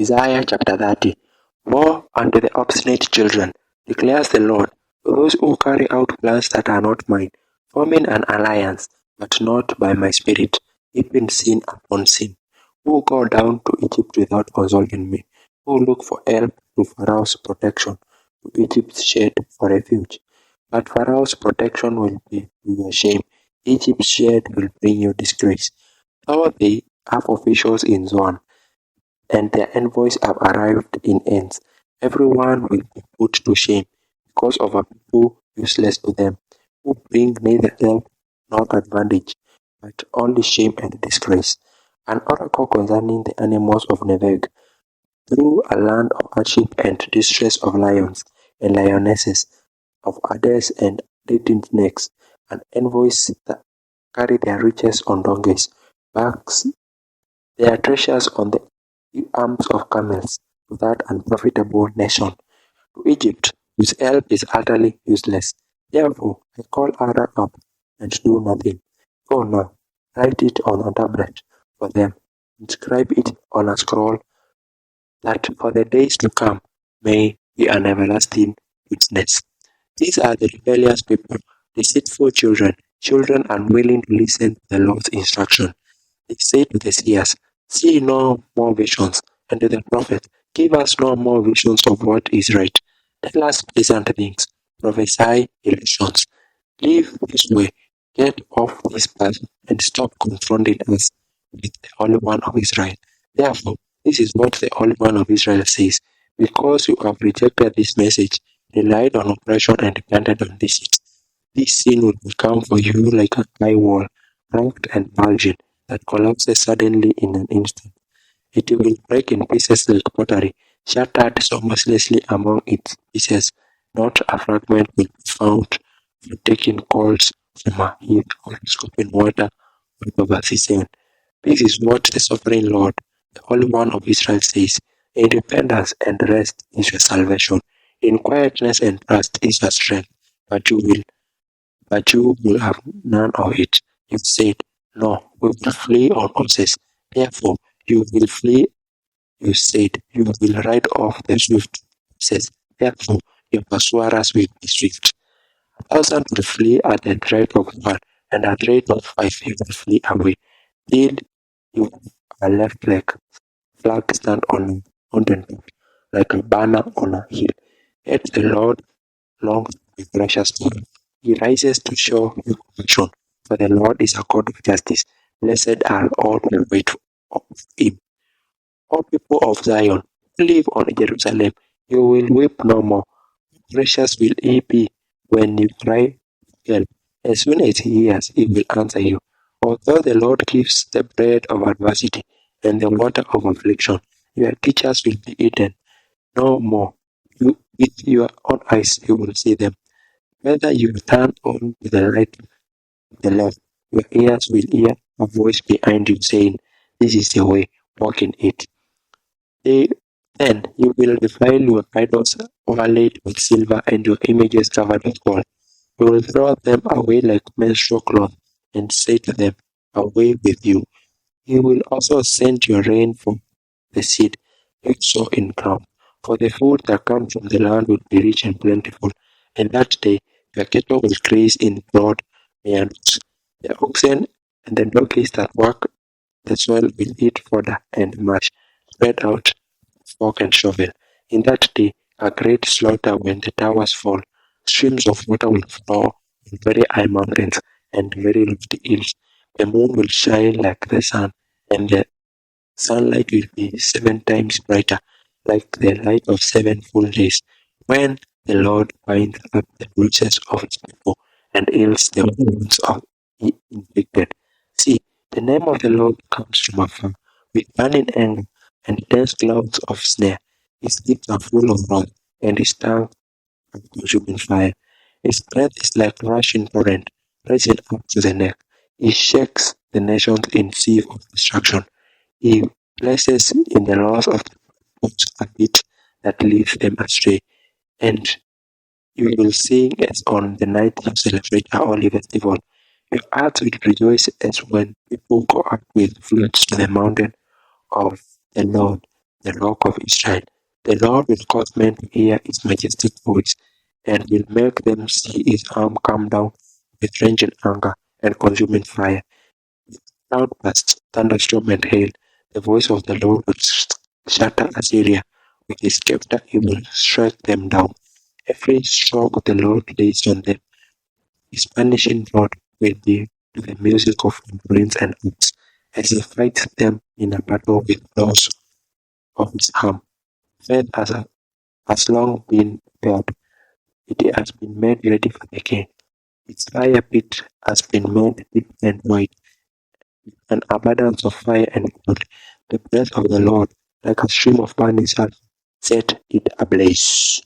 Isaiah chapter 30. Woe unto the obstinate children, declares the Lord, to those who carry out plans that are not mine, forming an alliance, but not by my spirit, heaping sin upon sin, who go down to Egypt without consulting me, who look for help to Pharaoh's protection, to Egypt's shade for refuge. But Pharaoh's protection will be your shame, Egypt's shade will bring you disgrace. Though they have officials in Zoan, and their envoys have arrived in Ens. Everyone will be put to shame because of a people useless to them, who bring neither help nor advantage, but only shame and disgrace. An oracle concerning the animals of Neveg. Through a land of hardship and distress of lions and lionesses, of adders and dating snakes, and envoys that carry their riches on donkeys, backs their treasures on the arms of camels, to that unprofitable nation, to Egypt, whose help is utterly useless. Therefore I call Aaron up, and do nothing. Go now, write it on a tablet for them, inscribe it on a scroll, that for the days to come may be an everlasting witness. These are the rebellious people, deceitful children, children unwilling to listen to the Lord's instruction. They say to the seers, see no more visions, and to the prophet, give us no more visions of what is right. Tell us pleasant things, prophesy illusions. Leave this way, get off this path, and stop confronting us with the Holy One of Israel. Therefore, this is what the Holy One of Israel says, because you have rejected this message, relied on oppression and depended on deceit. This sin will become for you like a high wall, cracked and bulging, that collapses suddenly in an instant. It will break in pieces like pottery, shattered so mercilessly among its pieces. Not a fragment will be found for taking coals from a heath or scooping water out of a cistern. This is what the sovereign Lord, the Holy One of Israel says. Independence and rest is your salvation. In quietness and trust is your strength. But you will have none of it. You said, no, we will flee on horses. Therefore, you will flee. You said, you will ride off the swift horses. Therefore, your pursuers will be swift. 1,000 will flee at the tread of one, and at the rate of 5 you will flee away, till you are left like flag stand on a mountaintop, like a banner on a hill. Yet the Lord longs to be gracious to you. He rises to show you compassion, for the Lord is a God of justice. Blessed are all who wait of him. All people of Zion, who live on Jerusalem, you will weep no more. Gracious will he be when you cry for help. As soon as he hears, he will answer you. Although the Lord gives the bread of adversity and the water of affliction, your teachers will be eaten no more. With your own eyes you will see them. Whether you turn on to the right or the left, your ears will hear a voice behind you saying, this is the way, walk in it. Then you will defile your idols overlaid with silver and your images covered with gold. You will throw them away like menstrual cloth and say to them, away with you. He will also send your rain for the seed you sow in ground. For the food that comes from the land will be rich and plentiful. And that day your cattle will graze in broad meadows. The oxen and the donkeys that work the soil will eat fodder and mash, spread out fork and shovel. In that day a great slaughter when the towers fall. Streams of water will flow in very high mountains and very lofty hills. The moon will shine like the sun, and the sunlight will be 7 times brighter, like the light of 7 full days, when the Lord binds up the bruises of his people and heals the wounds of the inflicted. See, the name of the Lord comes from afar, with burning anger and dense clouds of snare. His lips are full of wrath, and his tongue a consuming fire. His breath is like rushing torrent, rising up to the neck. He shakes the nations in sea of destruction. He places in the laws of the peoples a bit that leads them astray. And you will sing as on the night you celebrate a holy festival. Your heart will rejoice as when people go out with flutes to the mountain of the Lord. the rock of Israel. The Lord will cause men to hear his majestic voice, and will make them see his arm come down with raging anger and consuming fire. Cloudburst, thunderstorm, and hail. The voice of the Lord will shatter Assyria. With his scepter he will strike them down. Every stroke the Lord lays on them, his punishing rod will be to the music of tambourines and harps, as he fights them in a battle with blows of his arm. Faith has long been prepared. It has been made ready for the king. Its fire pit has been made deep and wide, an abundance of fire and gold. The breath of the Lord, like a stream of burning sulphur, set it ablaze.